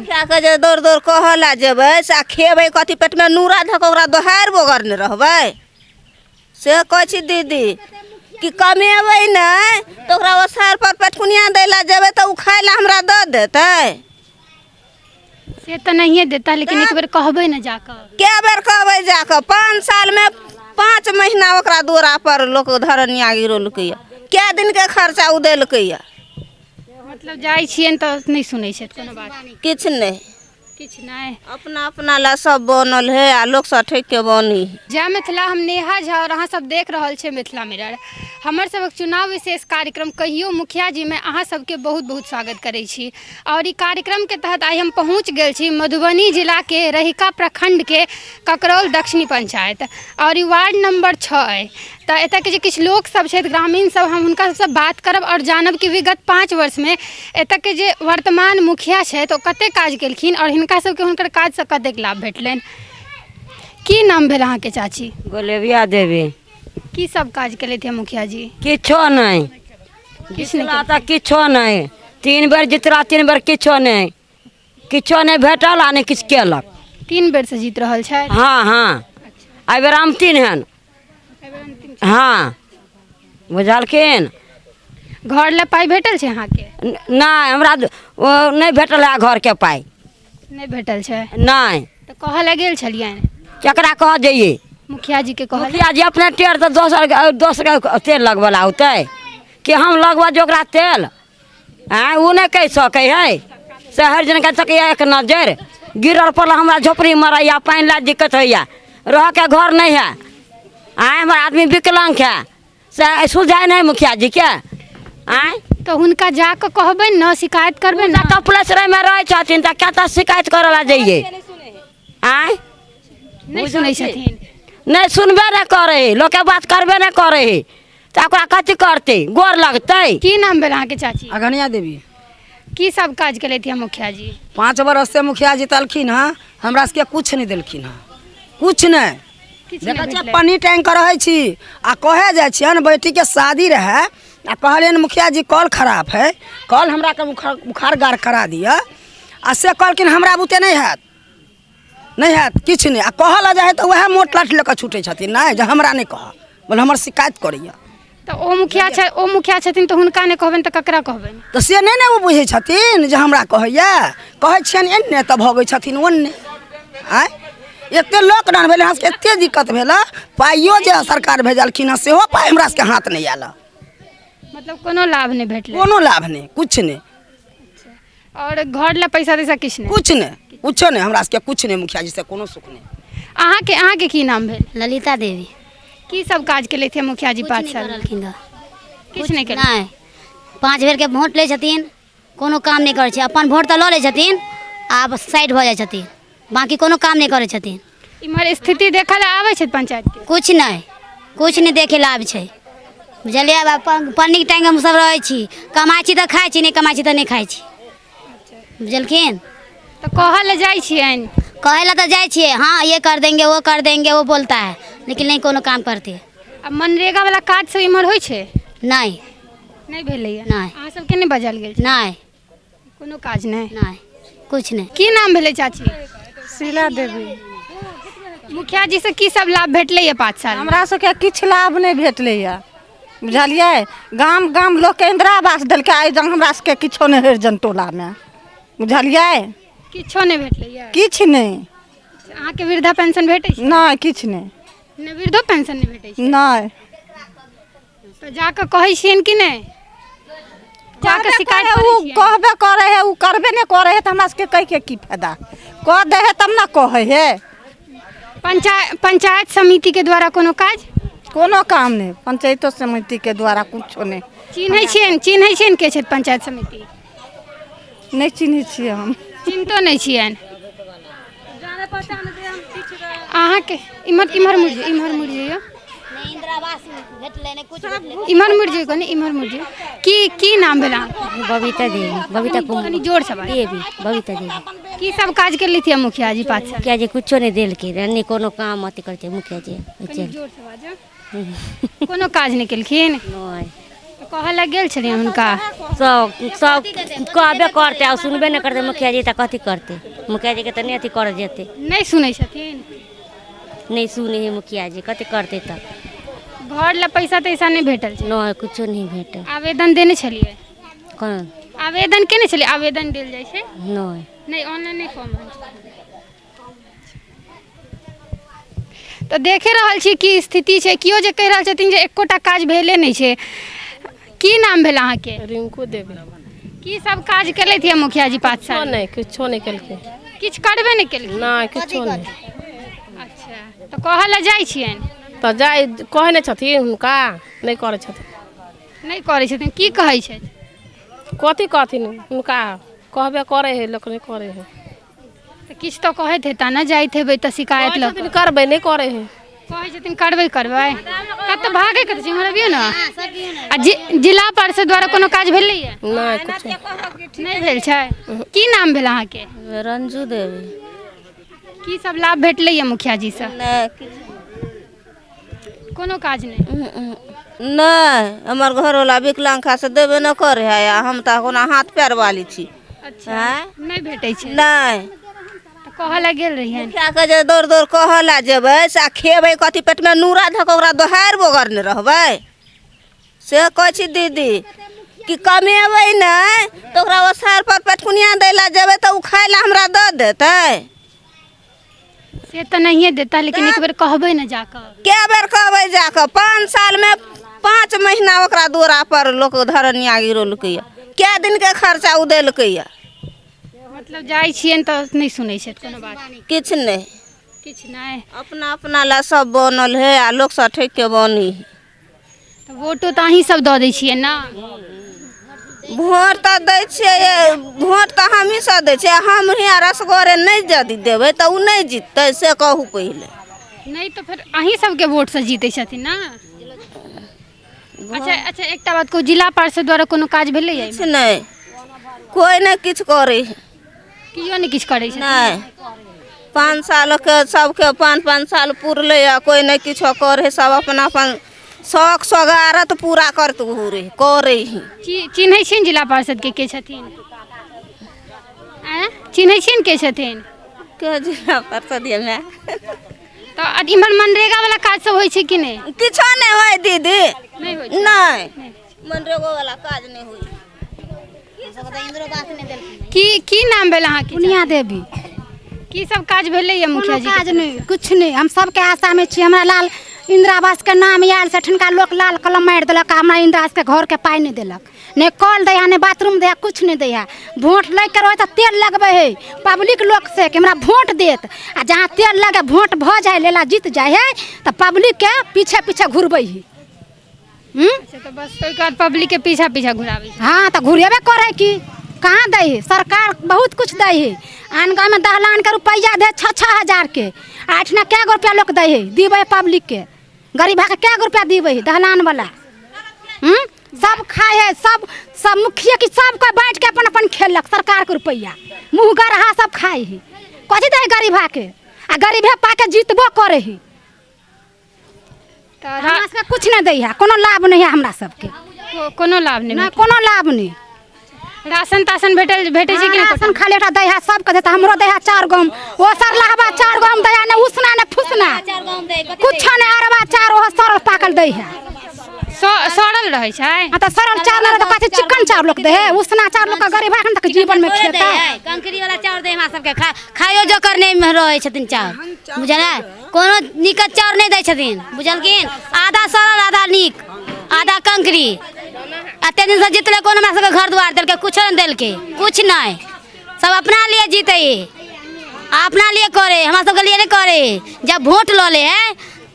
मुखिया के जे दौड़ दौड़ कहला जेबै से खेबै कथी पेट में नूरा धऽ कऽ ओकरा दोहार बोगरने रहबै से कहै छी दीदी कि कमेबै नहीं तो ओकरा ओसार पर पेटकुनिया दै ला जेबै तो उ खाय ला हमरा दऽ देतै से तो नहीं देता लेकिन एक बार कहबै न जाकर क्या बेर कहबै जाकर 5 साल में 5 महीना ओकरा दोरा पर लोक धरनिया गिरोलकै क्या दिन के खर्चा उ देलकै मतलब जाइ छियन तो नहीं सुनै छै कोनो बात किछ नहीं किछ नहीं अपना अपना ला सब बनल है आ लोक सब ठेक के बनी जय मिथिला हम नेहा झा और अहाँ सब देख रहल छे मिथिला मिरर हमर सबक चुनाव विशेष कार्यक्रम कहियो मुखिया जी में अहाँ सबके बहुत बहुत स्वागत करै छी और ई कार्यक्रम के तहत आई हम पहुँच गेल छी मधुबनी जिला के रहिका प्रखंड के ककरौल दक्षिणी पंचायत और ई वार्ड नंबर 6 है तो एतऽ के जे किछु लोक सब छथि ग्रामीण सब हम हुनका सबसँ बात करब और जानब कि विगत 5 वर्ष में एतऽ के जे वर्तमान मुखिया छथि ओ कते काज केलखिन और हिनका सबके हुनकर काज से कतेक लाभ भेटलनि की नाम भेल अहाँके चाची गोलेबिया देवी की सब काज केलथि मुखिया जी किछो नहीं जितला तो किछो नहीं 3 बेर जितला 3 बेर किछो नहीं भेटल आ नहीं किछु केलक 3 बेर से जीत रहल छै हाँ हाँ एहि बेर अंतिम हन हाँ बुझलखिन घर ले पाई भेटल छै अहाँके नहीं हमरा नहीं भेटल है घर के पाई नहीं भेटल छै नहीं तो कहऽ लए गेल छलियनि केकरा कह जाइए मुखिया जी के कहऽ मुखिया जी अपने टेर तो दोसर तेल लगवला होते कि हम लगवा जो ओकरा तेल आँ वो नहीं कह सकै है से हर जन कह सकै एक नजर गिरल पड़ल हमरा झोपड़ी मरैया पानी ला दिक्कत होइया रह के घर नहीं है आँ हमारा आदमी विकलांग है से सुझाए नहीं मुखिया जी के आँ तो हुनका जाकर कहबै न शिकायत करबै न कपलेस में रहे छथिन तो क्या शिकायत करे ला जाइए आँ नहीं सुनै छथिन नहीं सुनबे नहीं करे लोग के बात करबे नहीं करे तो ओकरा कथी करते गोर लगते की नाम भेल अहाँके चाची अगनिया देवी की सब काज केलथि मुखिया जी 5 बरस से मुखिया जीतलखिन हाँ हमरा सबके कुछ नहीं देलखिन हाँ कुछ नहीं देखै छियै पानी टैंक रहे छी आ कहे जाइ छियन बेटी के शादी रहे आ कहलियन मुखिया जी कल खराब है कल हमरा के बुखार गार करा दिया आ से कहलखिन हमरा बुते नहीं हैत किछ नहीं आ कहला जाए तो वह मोट लाठी लेकर छूटे छथिन नहीं जो हमरा नहीं कह बोले हमर शिकायत करैया तो ओ मुखिया छथिन तो हुनका नहीं कहबनि तो ककरा कहबनि तो से नहीं वो बुझे छथिन जे हमरा कहैया कहै छियन एन्ने तब भगै छथिन ओन्ने आय एते लॉकडाउन भेले हमरा एते दिक्कत भेला पाइयो जे सरकार भेजलखिन सेहो पाइ हमरा सबके हाथ नहीं आयल मतलब कोनो लाभ नहीं भेटले कोनो लाभ नहीं कुछ नहीं और घर ला पैसा तैसा किछ नहीं कुछ नहीं हमरा सबके कुछ नहीं मुखिया जी से कोनो सुख नहीं अहाँके की नाम भेल ललिता देवी की सब काज केलथि मुखिया जी 5 साल किछ नहीं केलखिन नहीं 5 बेर के वोट ले छथिन कोनो काम नहीं करै छै अपन वोट तो लऽ लै छथिन आब साइड भऽ जाइ छथिन बाकी कोनो काम नहीं करै छथिन इमहर स्थिति देखऽ लए आबै छै पंचायत के कुछ नहीं देखे ला आबै छै बुझलियै पानी के टैंक हम सब रहै छी कमाइ छी तऽ खाइ छी नहीं कमाइ छी तऽ नहीं खाइ छी बुझलखिन तो कहऽ लए जाइ छियनि कहे ला तो जाए छिए हाँ ये कर देंगे वो बोलता है लेकिन नहीं कोनो काम करते अब मनरेगा वाला काज सब इमहर होइ छै नहीं भेलैया नहीं अहाँ सबके नहीं बजाल गेल छै नहीं कोनो काज नहीं कुछ नहीं की नाम भेलै चाची शीला देवी मुखिया जी से की सब लाभ भेटलै 5 साल हमरा सबके किछु लाभ नहीं भेटलैया बुझलियै गाम लोग के इंदिरा आवास देलकै आइ जन हमरा सबके किछो नहीं हरिजन टोला में बुझलियै किछो नहीं भेटलैया किछु नहीं अहाँके वृद्धा पेंशन भेटै छै नहीं किछु नहीं वृद्धो पेंशन नहीं भेटै छै नहीं तो जाकर कहै छियनि कि नहीं जाकर शिकायत उ कहबे करे है उ करबे नहीं करे है तो हमरा सबके कह के की फायदा कह दे है तब ना कहे है पंचायत समिति के द्वारा कोनो काज कोनो काम नहीं पंचायतो समिति के द्वारा कुछो नहीं चिन्है छियनि के छथि पंचायत समिति नहीं चिन्है छियै हम चिन्हतो नहीं छियनि अहाँके इमहर मुड़ जाइयो इमहर मुड़ जाइयो कनी इमहर मुड़ जाइयो की नाम भेल अहाँ बबीता देवी बबीता कनी जोर से देवी बबीता देवी की सब काज कर ली थी मुखिया जी 5 साल मुखिया जी कुछो नहीं देल के नहीं कोनो काम अति करते मुखिया जी जोर से बाजो कोनो काज नहीं केलखिन नहीं कह लग गेल छलिए हुनका सब सब कहबे करते आ सुनबे नहीं करते मुखिया जी तो कथी करते मुखिया जी के तो नहीं अथी कर जेते नहीं सुनै छथिन नहीं सुने है मुखिया जी कथी करते तो घर ला पैसा तैसा नहीं भेटल छै नहीं कुछो नहीं भेटे आवेदन देने छलिए कौन आवेदन केने छलिए आवेदन देल जाइ छै नहीं नहीं ऑनलाइन नहीं फॉर्म भरल छै। तो देखे रहल छी की स्थिति छै कियो जे कहि रहल छथिन जे एकोटा काज भेले नहीं छै की नाम भेल अहाँके रिंकू देवी की सब काज केलथि है मुखिया जी 5 साल नहीं किछो नहीं केलकै किछ करबे नहीं केलखिन नहीं किछो नहीं अच्छा तो कहऽ लए जाइ छियनि तो जाय कहै नहीं छथिन हुनका नहीं करै छथिन नहीं करै छथिन की कहै छथि कथी कहथिन हुनका कहबे करे है लोक नहीं करे है तऽ किछु तऽ कहैत हेता ने जाइत हेबै तऽ शिकायत लऽ छथिन करबे नहीं करे है कहै छथिन करबै कतऽ भागै कतऽ छै इम्हर अबियौ ने आ जिला परिषद द्वारा कोनो काज भेलैए नहीं कुछ नहीं भेल छै की नाम भेल अहाँके रंजू देवी की सब लाभ भेटलैए मुखिया जी से नहीं किछु कोनो काज नहीं नहीं हमर घरवाला विकलांग से देबे न करे है आ हम तो कोना हाथ पैर वाली छी अच्छा हैं? नहीं भेटै छै नहीं तऽ कहऽ लए गेल रहियनि मुखिया के जे दौड़ दौड़ कहऽ ला जेबै से आ खेबै कथी पेट में नूरा धऽ कऽ ओकरा दोहार बोगरने रहबै से कहै छी दीदी कि कमेबै नहीं तो ओकरा ओसार पर पेटकुनिया दै ला जेबै तऽ उ खाय ला हमरा दऽ देतै से तऽ नहिए देता लेकिन एक बेर कहबै ने जाकऽ कै बेर कहबै जाकऽ 5 साल में 5 महीना ओकरा दूरा पर लोक धरनिया गिरोलकै कै दिन के खर्चा उ देलकै मतलब जाइ छियनि तऽ नहीं सुनै छथि कोनो बात किछु नहीं किछु नहीं अपना अपना ला सब बनल है आ लोक सब ठेक के बनी है तऽ वोटो तऽ अहीं सब दऽ दै छियै ने भोट तऽ दै छियै भोट तऽ हमही सब दै छियै हम हियाँ रसगोरे नहीं यदि देबै तऽ उ नहीं जीततै से कहू पहिले नहीं तो फिर अहीं सबके वोट से जीते छथिन ना अच्छा अच्छा एकटा बात को जिला पार्षद द्वारा कोनो काज भेलैए किछु नहीं कोई नहीं किछु करे है कियो नहीं किछु करै छै नहीं 5 साल के सबके 5 साल पुरले कोई नहीं किछो करे सब अपना अपन शौक सगारत पूरा करत घूरे करे ही चिन्है छियनि जिला पार्षद के छथिन चिन्है छियनि के छथिन के जिला परिषद में तऽ इम्हर मनरेगा वाला काज सब होइ छै कि नहीं किछो नहीं होय दीदी नहीं होइ छै नहीं मनरेगा वाला काज नहीं होई की नाम भेल अहाँके दुनिया देवी की सब काज भेलैए मुखिया जी काज नहीं कुछ नहीं हम सबके आशा में छी हमरा लाल इंदिरा आवास के नाम आयल से ठनका लोक लाल कलम मारि देलक हमरा इंदिरा आवास के घर के पाई नहीं देलक नहीं कल दैया नहीं बाथरूम दैया कुछ नहीं दैया वोट ले के रहे तो तेल लगबे है पब्लिक लोग से कि हमरा वोट देत आ जहाँ तेल लगे वोट भ जाए लेला जीत जाए है तो पब्लिक के पीछे पीछे घुरबै है अच्छा तो बस ओइ के बाद पब्लिक के पीछा पीछा घुराबै छै हाँ तो घुरेबे करे की कहाँ दै है सरकार बहुत कुछ दै है आन गाँव में दहलान के रुपया दे 6-6 के 8 ना क्या रुपया लोग दै है दीबे पब्लिक के गरीब के क्या रुपया दीबे है दहलान वाला सब खाए है सब मुखिया की सब कोई बैठ के अपन अपन खेलक सरकार के रुपया मुँह गरहा सब खाए है कथी दे गरीब के आ गरीब पाके जीतबो करे है हमरा सबके कुछ नहीं दै है कोनो लाभ नहीं है हमरा सबके कोनो लाभ नहीं ना कोनो लाभ नहीं राशन ताशन भेटै छै कि राशन खाली एकटा दै है सबके देता हमरो दै है 4 गम ओ सर लहबा 4 गम दै है ने उसना ने फुसना कुछ ने अरबा 4 ओ सरल पाकल दै है सड़ल रहै छै आ त सरल 4 न त कथि चिकन 4 लोग दै है उसना 4 लोग का गरीब है तक जीवन में खेता कंकरी वाला चाउर दे हमरा सबके खायो जो करने में रहै छथिन चाउर बुझल कोनो निकट चाउर नहीं दै छथिन बुझलखिन आधा सरल आधा नीक आधा कंकरी अते दिन से जीतले कोन हमरा सबके घर द्वार देलके कुछ नहीं देलके कुछ नहीं सब अपना लिए जीते अपना लिए करे हमरा सबके लिए नहीं करे जब वोट ल ले है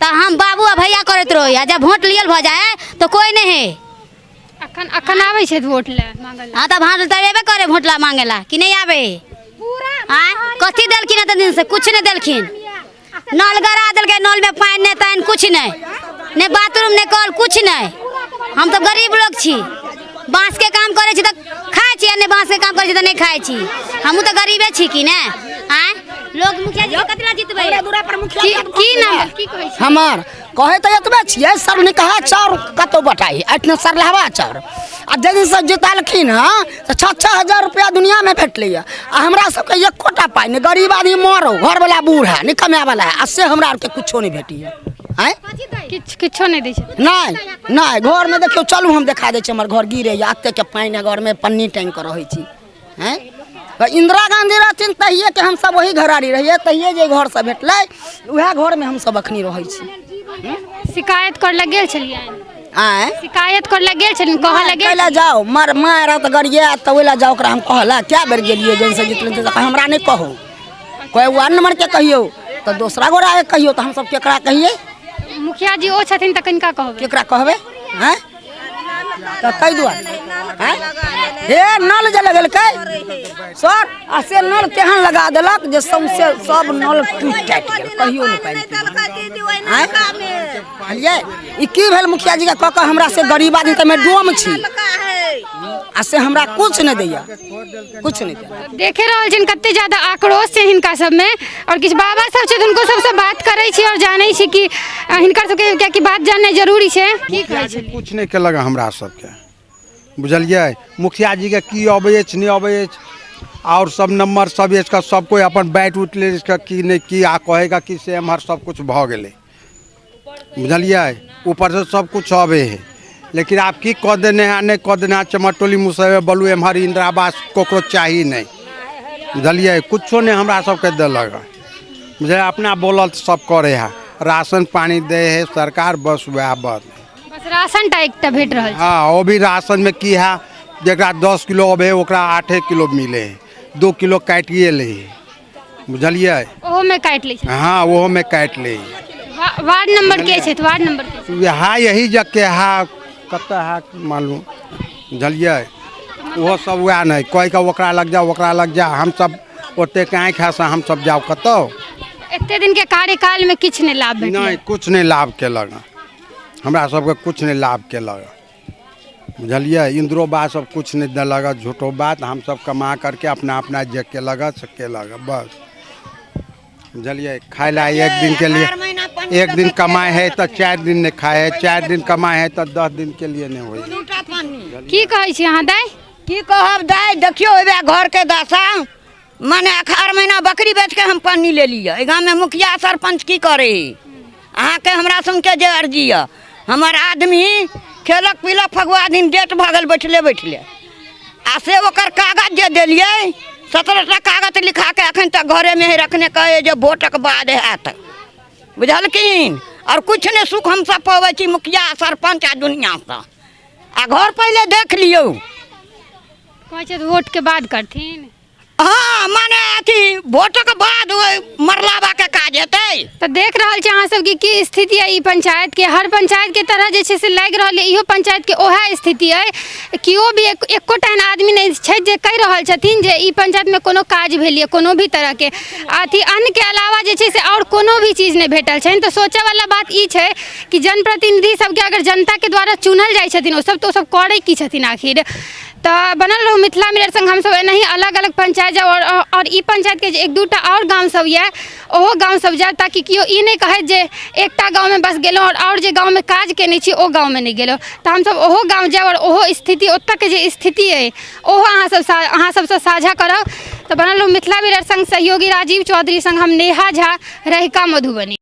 तो हम बाबू आ भैया करत रहो या जब वोट लियल भ जाए तो कोई नहीं है अखन आबै छै वोट ले मांगल हाँ तो भाड़ तबे करे वोट ला मांगेला कि नहीं आवे कथी देलखिन एते दिन से कुछ नहीं देलखिन नल गड़ा देलके नल में पानी नहीं तान कुछ नहीं बाथरूम नहीं कल कुछ नहीं हम तो गरीब लोग छी बांस के काम करे छी तो खाए छी नहीं बांस के काम करे छी तो नहीं खाए छी हमहू तो गरीबे छी कि नहीं लोग मुखिया जी कतला जीतबै की नाम की कहै छै हमार कहे तो एतबे छियै सर ने कहा चाउर कतौ बटाई एठने सर लहबा चाउर आ जदि से जितालखिन हँ तो 6,000 रुपया दुनिया में भेटलै आ हमरा सबके एकोटा पाइ नहीं गरीब आदमी मरो घर वाला बूढ़ा नहीं कमाए वाला है आ से हमरा आर के कुछो नहीं भेटी है आँय किछो नहीं दै छै नहीं घर में देखियो चलू हम देखा दै छी हमर घर गिरे एते के पानि घर में पन्नी टांग के रहै छी हैं इंदिरा गांधी रहथिन तहिए के हम सब वही घरारी रहिए तहिए जे घर सब भेटलै उहे घर में हम सब अखनी रहै छी शिकायत कर गेल छलियै आँय शिकायत कर गेल छलिन कहऽ लगे कैला जाओ मर मार त गरिया त ओइला जाओ ओकरा हम कहला क्या बेर गेलिए जन से जितले त हमरा नहीं कहो कोई वार्ड नंबर के कहियो तो दूसरा गोरा के कहियो तो हम सब केकरा कहिए मुखिया जी ओ छथिन त कनिका कहबै केकरा कहबे हैं त कहि दुआरे हैं हे नल जे लगलकै सर आ से नल केहन लगा देलक जे सबसे सब नल टूट टाइट गेल कहियो नहीं पाइन हैं ई की भेल मुखिया जी के कह के हमरा से गरीब आदमी त मैं डोम छी आ से हमरा कुछ नहीं दैया कुछ नहीं दैया देखे रहल छिन कते ज्यादा आक्रोश छै हिनका सब में और किछ बाबा सब छै हुनको सबसे बात करै छी और जानै छी कि हिनकर सबके क्या की बात जानना जरूरी छै की कहै छै कुछ नहीं केलक हमरा सबके बुझलिए मुखिया जी के की अबै अछि नहीं अबै अछि और सब नंबर सब इसका सब कोई अपन बैठ उठ ले इसका की नहीं की आ कहेगा कि से हमार सब कुछ भ गेले बुझलिए ऊपर से सब कुछ अबे है लेकिन आप की कह देने हैं नहीं कह देने चमटोली मुसैबे बलू एम्हर इंदिरा आवास ककरो चाहिए नहीं बुझलिए कुछो नहीं हमरा सबके देलक मुझे अपना बोलल सब करे है राशन पानी दे है सरकार बस वह बस राशन टा एकटा भेट रहल छै हाँ वो भी राशन में की है जरा 10 किलो अबे ओकरा 8 किलो मिले 2 किलो काटिए ले बुझलिए ओहो में काट लै छै हाँ वो में काट ले वार्ड नंबर के छै वार्ड नंबर के हाँ यही जग के है कत है मालूम बुझलिए वो सब वह नहीं कोई का ओकरा लग जा हम सब ओते के आँख है हम सब जाओ कतो एते दिन के कार्यकाल में किछ नहीं लाभ भेटलै नहीं कुछ नहीं लाभ केलक हमरा सबके कुछ नहीं लाभ केलक बुझलिए इंदिरो आवास सब कुछ नहीं दिलक झूठो बात हम सब कमा करके अपना अपना जे केलक से केलक बस बुझलिए खाए ला एक दिन के लिए एक दिन कमाए है तो 4 दिन नहीं खाए है 4 दिन कमाए है तो 10 दिन के लिए नहीं हुई की कहै छी अहाँ दाई की कहब दाई देखियो एबे घर के दशा माने 18 महीना बकरी बेच के हम पानी ले लिया गाँव में मुखिया सरपंच की करे अहाँ के हमरा सुन के जे अर्जी है हमार आदमी खेलक पीलक फगुआ दिन डेट भगल बैठले आ से ओकर कागज जे दिलिए 17टा कागज लिखा के अखन तक घरे में ही रखने कहे जो वोटक बाद हैत बुझलखिन और कुछ नहीं सुख हम सब पावे छी मुखिया सरपंच आ दुनिया से आ घर पहले देख लियो कहै छै वोट के बाद करथिन हाँ माने अथी वोटक बाद मरलाबा के काज हेतै तो देख रहल छी अहाँ सब की स्थिति है ई पंचायत के हर पंचायत के तरह जे छै से लागि रहल है इहो पंचायत के ओहे स्थिति है कियो भी एकोटा आदमी नहीं छै जे कहि रहल छथिन जे ई पंचायत में कोनो काज भेलिए कोनो भी तरह के अथी अन्न के अलावा जे छै से और कोनो भी चीज नहीं भेटल छै तो सोचे वाला बात ई छै कि जनप्रतिनिधि सबके अगर जनता के द्वारा चुनल जाइ छथिन ओ सब करे की छथिन आखिर तो बनल रहू मिथिला मिरर संग हम सब एनाही अलग अलग पंचायत जाओ और ई पंचायत के एक दूटा और गांव सब ये ओहो गांव सब जाए ताकि कियो ई नहीं कहे जे एकटा गांव में बस गेलो और जे गांव में काज केने छी ओ गांव में नहीं गेलो तो हम सब ओहो गांव जाओ और ओहो स्थिति ओतऽ के जे स्थिति है ओहो अहाँ सबसे साझा करब तो बनल रहू मिथिला मिरर संग सहयोगी राजीव चौधरी संग हम नेहा झा रहिका मधुबनी।